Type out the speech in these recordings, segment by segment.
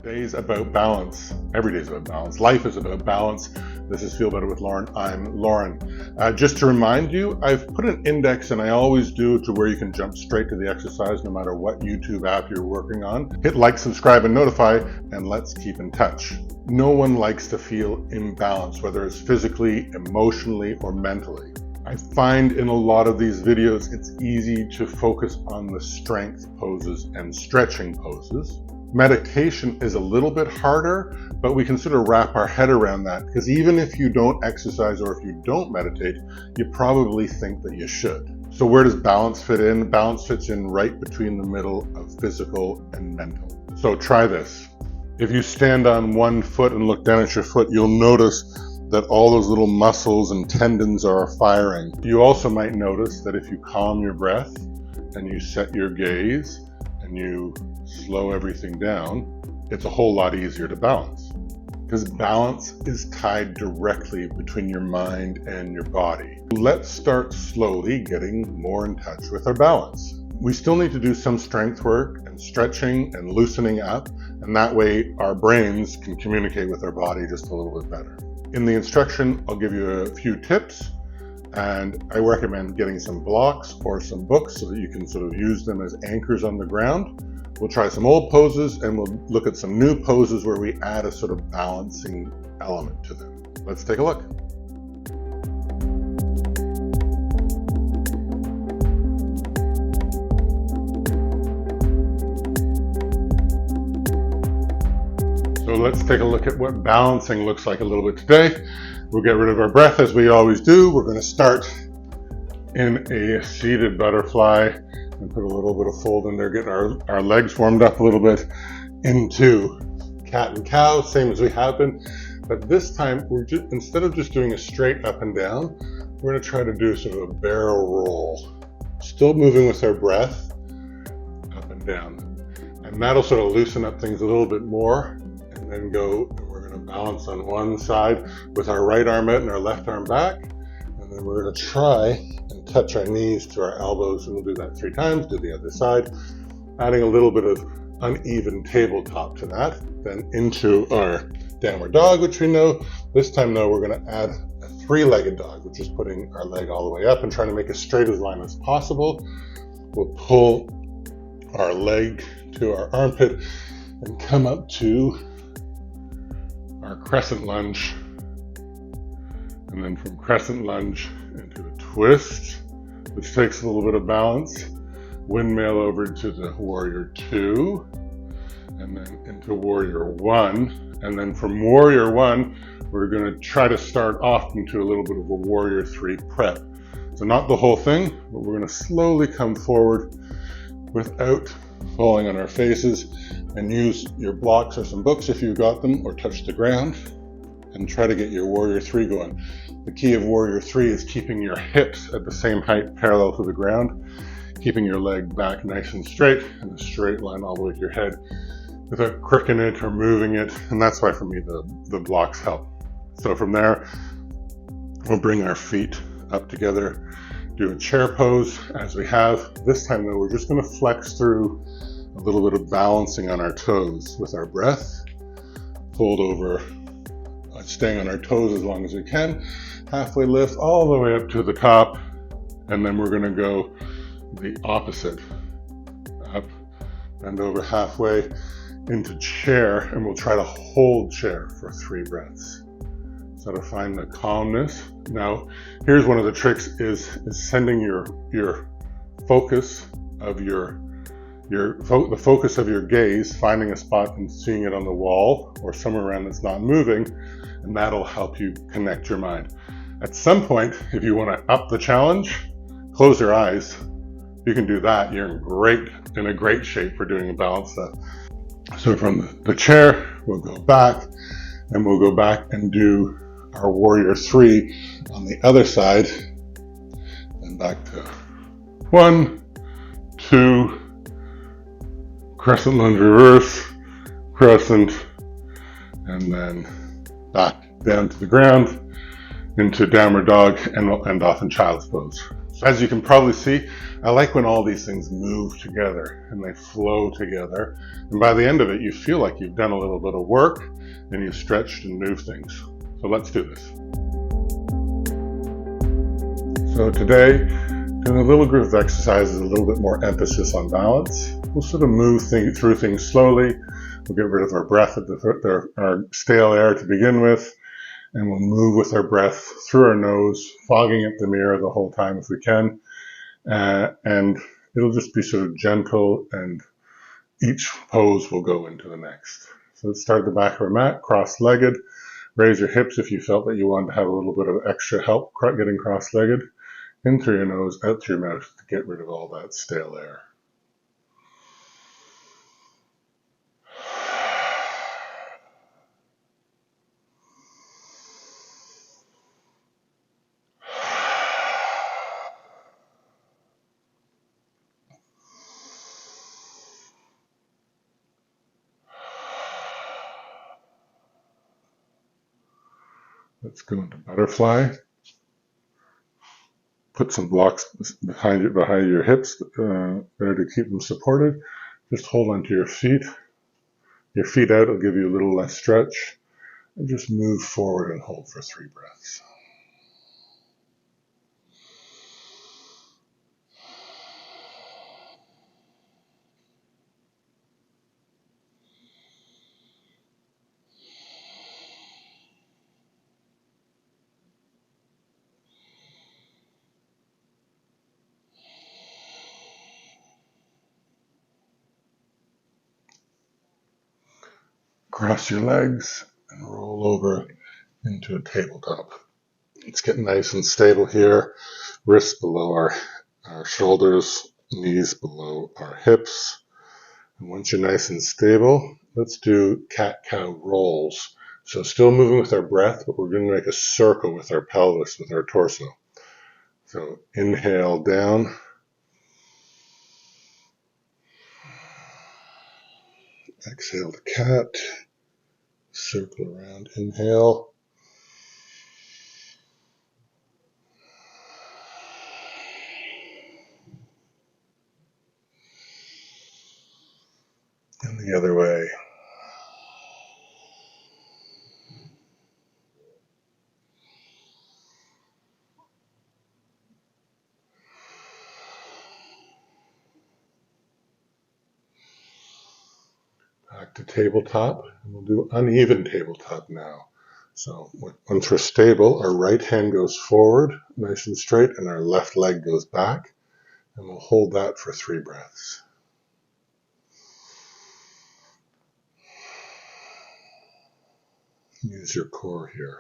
Today's about balance. Every day is about balance. Life is about balance. This is Feel Better with Lauren. I'm Lauren. Just to remind you, I've put an index, and I always do, to where you can jump straight to the exercise no matter what YouTube app you're working on. Hit like, subscribe, and notify, and let's keep in touch. No one likes to feel imbalanced, whether it's physically, emotionally, or mentally. I find in a lot of these videos, it's easy to focus on the strength poses and stretching poses. Meditation is a little bit harder, but we can sort of wrap our head around that, because even if you don't exercise or if you don't meditate, you probably think that you should. So where does balance fit in? Balance fits in right between the middle of physical and mental. So try this. If you stand on one foot and look down at your foot, you'll notice that all those little muscles and tendons are firing. You also might notice that if you calm your breath and you set your gaze and you slow everything down, it's a whole lot easier to balance. Because balance is tied directly between your mind and your body. Let's start slowly getting more in touch with our balance. We still need to do some strength work and stretching and loosening up, and that way our brains can communicate with our body just a little bit better. In the instruction, I'll give you a few tips, and I recommend getting some blocks or some books so that you can sort of use them as anchors on the ground. We'll try some old poses, and we'll look at some new poses where we add a sort of balancing element to them. Let's take a look. So let's take a look at what balancing looks like a little bit today. We'll get rid of our breath as we always do. We're going to start in a seated butterfly and put a little bit of fold in there, get our legs warmed up a little bit, into cat and cow, same as we have been. But this time, instead of just doing a straight up and down, we're going to try to do sort of a barrel roll. Still moving with our breath, up and down. And that'll sort of loosen up things a little bit more. And then we're going to balance on one side with our right arm out and our left arm back. And then we're going to try and touch our knees to our elbows, and we'll do that 3 times. Do the other side, adding a little bit of uneven tabletop to that. Then into our downward dog, which we know. This time, though, we're going to add a 3-legged dog, which is putting our leg all the way up and trying to make as straight a line as possible. We'll pull our leg to our armpit and come up to our crescent lunge. And then from crescent lunge into a twist, which takes a little bit of balance. Windmill over to the warrior 2, and then into warrior 1. And then from warrior 1, we're going to try to start off into a little bit of a warrior 3 prep. So not the whole thing, but we're going to slowly come forward without falling on our faces, and use your blocks or some books if you've got them, or touch the ground, and try to get your warrior 3 going. The key of warrior 3 is keeping your hips at the same height parallel to the ground, keeping your leg back nice and straight, and a straight line all the way to your head without crooking it or moving it. And that's why for me the blocks help. So from there, we'll bring our feet up together, do a chair pose as we have. This time though, we're just going to flex through a little bit of balancing on our toes with our breath. Fold over, staying on our toes as long as we can. Halfway lift all the way up to the top. And then we're going to go the opposite. Up, bend over halfway into chair, and we'll try to hold chair for 3 breaths. So to find the calmness. Now, here's one of the tricks is sending your focus of the focus of your gaze, finding a spot and seeing it on the wall or somewhere around that's not moving, and that'll help you connect your mind. At some point, if you want to up the challenge, close your eyes. You can do that. You're in a great shape for doing the balance stuff. So from the chair, we'll go back, and we'll go back and do our warrior 3 on the other side, and back to 1, 2, crescent lunge reverse, crescent, and then back down to the ground into downward dog, and we'll end off in child's pose. As you can probably see, I like when all these things move together and they flow together. And by the end of it, you feel like you've done a little bit of work and you've stretched and moved things. So let's do this. So today, doing a little group of exercises, a little bit more emphasis on balance. We'll sort of move through things slowly. We'll get rid of our breath, our stale air to begin with, and we'll move with our breath through our nose, fogging up the mirror the whole time if we can. And it'll just be sort of gentle, and each pose will go into the next. So let's start at the back of our mat, cross-legged. Raise your hips if you felt that you wanted to have a little bit of extra help getting cross-legged. In through your nose, out through your mouth to get rid of all that stale air. Let's go into butterfly. Put some blocks behind your hips there to keep them supported. Just hold onto your feet. Your feet out will give you a little less stretch. And just move forward and hold for 3 breaths. Cross your legs and roll over into a tabletop. Let's get nice and stable here. Wrists below our shoulders, knees below our hips. And once you're nice and stable, let's do cat-cow rolls. So still moving with our breath, but we're going to make a circle with our pelvis, with our torso. So inhale down. Exhale to cat. Circle around, inhale. And the other way. Back to tabletop, and we'll do uneven tabletop now. So once we're stable, our right hand goes forward, nice and straight, and our left leg goes back, and we'll hold that for 3 breaths. Use your core here.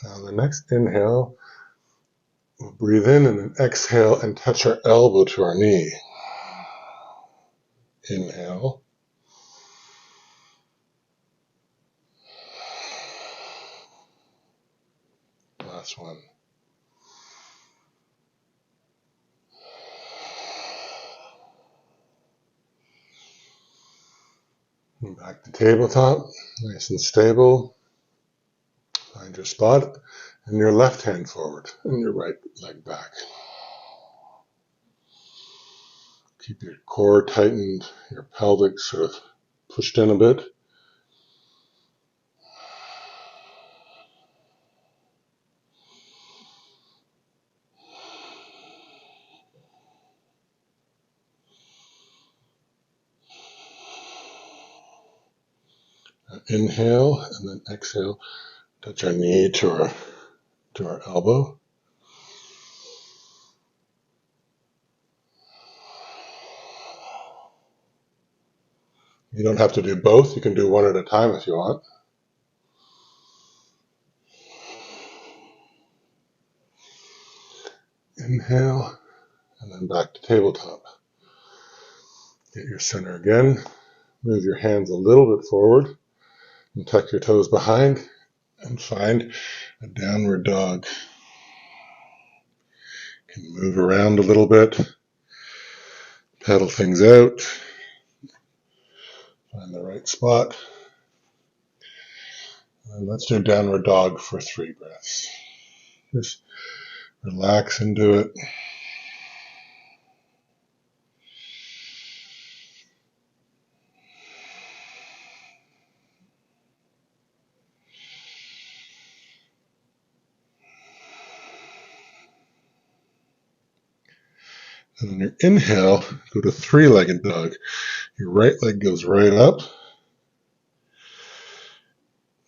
Now the next inhale, we'll breathe in and then exhale and touch our elbow to our knee. Inhale. Last one. And back to tabletop, nice and stable. Find your spot, and your left hand forward, and your right leg back. Keep your core tightened, your pelvic sort of pushed in a bit. Inhale, and then exhale. Touch our knee to our elbow. You don't have to do both. You can do one at a time if you want. Inhale, and then back to tabletop. Get your center again. Move your hands a little bit forward and tuck your toes behind and find a downward dog. You can move around a little bit, pedal things out, Find the right spot. And let's do downward dog for 3 breaths. Just relax into it. And on your inhale, go to 3-legged dog. Your right leg goes right up.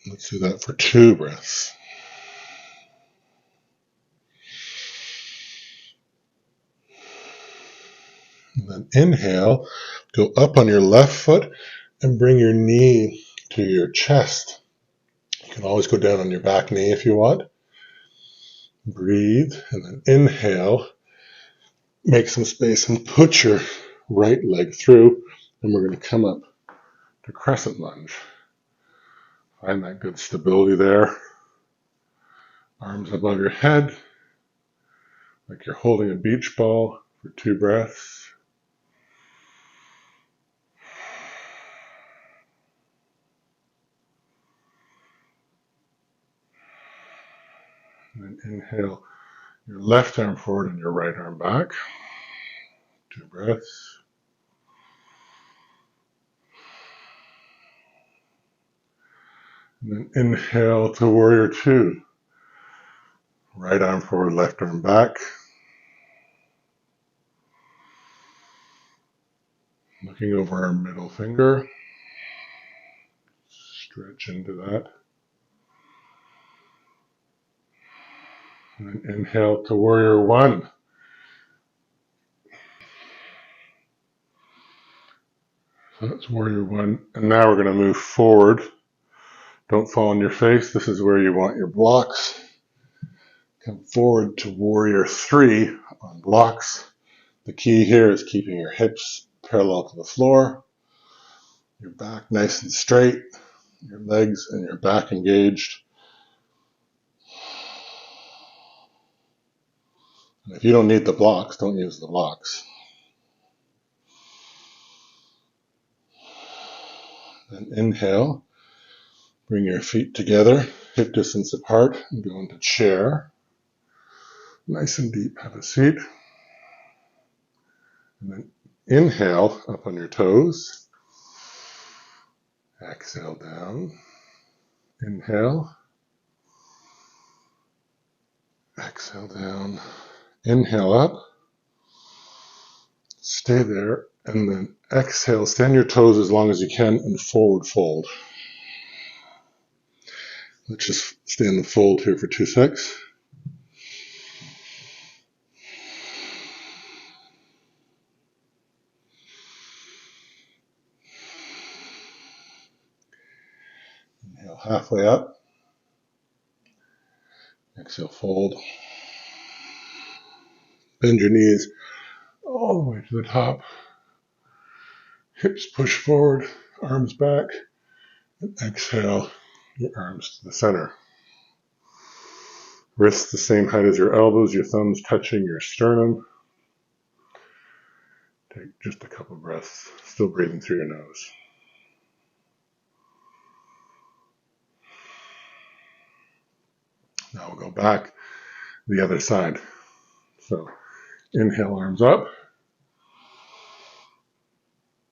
Let's do that for 2 breaths. And then inhale, go up on your left foot and bring your knee to your chest. You can always go down on your back knee if you want. Breathe, and then inhale, make some space and put your right leg through, and we're going to come up to crescent lunge. Find that good stability there. Arms above your head, like you're holding a beach ball for 2 breaths. And then inhale your left arm forward and your right arm back. 2 breaths. And then inhale to warrior 2. Right arm forward, left arm back. Looking over our middle finger. Stretch into that. And then inhale to warrior 1. So that's warrior 1. And now we're going to move forward. Don't fall on your face. This is where you want your blocks. Come forward to warrior 3 on blocks. The key here is keeping your hips parallel to the floor, your back nice and straight, your legs and your back engaged. And if you don't need the blocks, don't use the blocks. Then inhale, bring your feet together, hip distance apart, and go into chair. Nice and deep, have a seat. And then inhale up on your toes. Exhale down. Inhale. Exhale down. Inhale up. Stay there. And then exhale. Stand your toes as long as you can and forward fold. Let's just stay in the fold here for 2 seconds. Inhale halfway up. Exhale, fold. Bend your knees all the way to the top. Hips push forward, arms back. And exhale, your arms to the center. Wrists the same height as your elbows, your thumbs touching your sternum. Take just a couple breaths, still breathing through your nose. Now we'll go back the other side. So inhale, arms up.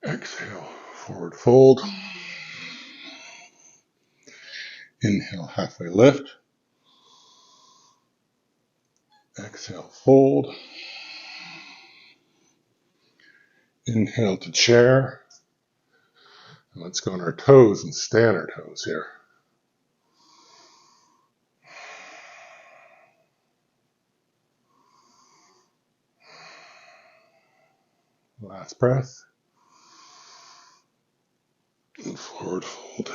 Exhale, forward fold. Inhale, halfway lift. Exhale, fold. Inhale to chair. And let's go on our toes and stay on our toes here. Last breath. And forward fold.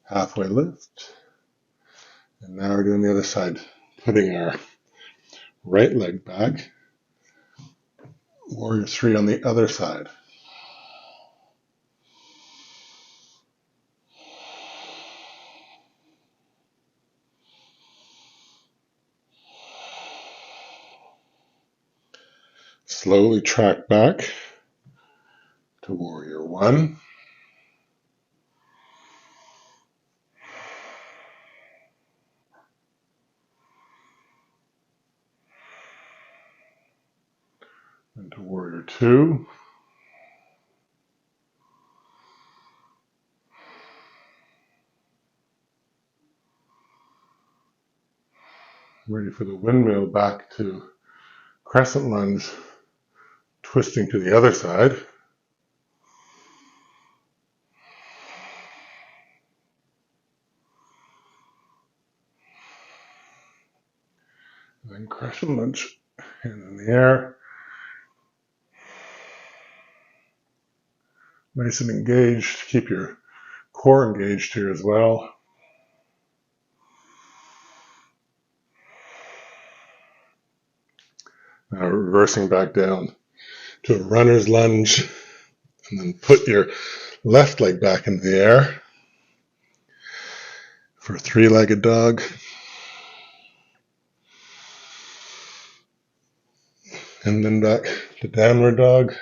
Halfway lift. And now we're doing the other side, putting our right leg back. Warrior 3 on the other side. Slowly track back to warrior one. Into warrior two. Ready for the windmill back to crescent lunge, twisting to the other side. Then crescent lunge, hand in the air. Nice and engaged. Keep your core engaged here as well. Now reversing back down to a runner's lunge, and then put your left leg back into the air for a three-legged dog. And then back to downward dog.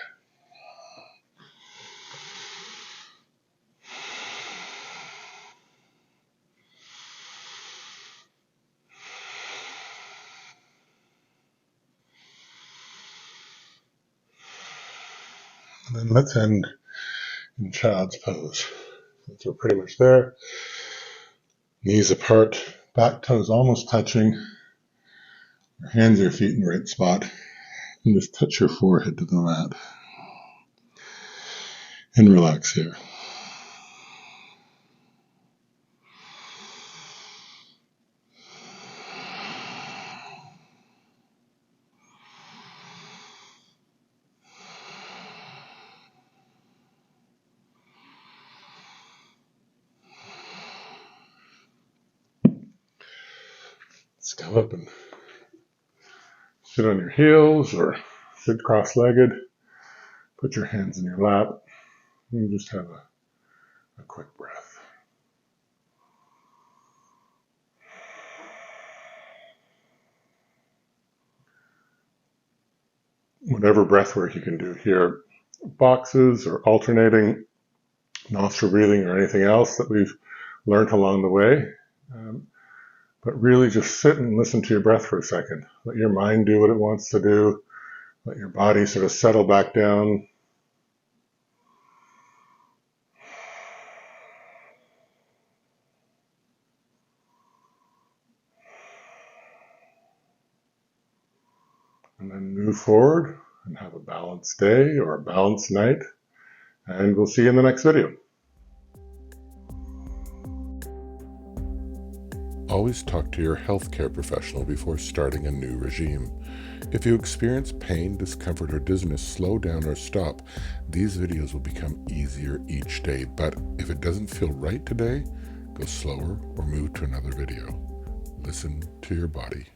And then let's end in child's pose. Since we're pretty much there. Knees apart, back toes almost touching. Your hands or feet in the right spot. And just touch your forehead to the mat. And relax here. Let's come up and sit on your heels or sit cross-legged. Put your hands in your lap and just have a quick breath. Whatever breath work you can do here, boxes or alternating, nostril breathing or anything else that we've learned along the way. But really just sit and listen to your breath for a second. Let your mind do what it wants to do. Let your body sort of settle back down. And then move forward and have a balanced day or a balanced night. And we'll see you in the next video. Always talk to your healthcare professional before starting a new regime. If you experience pain, discomfort, or dizziness, slow down or stop. These videos will become easier each day, but if it doesn't feel right today, go slower or move to another video. Listen to your body.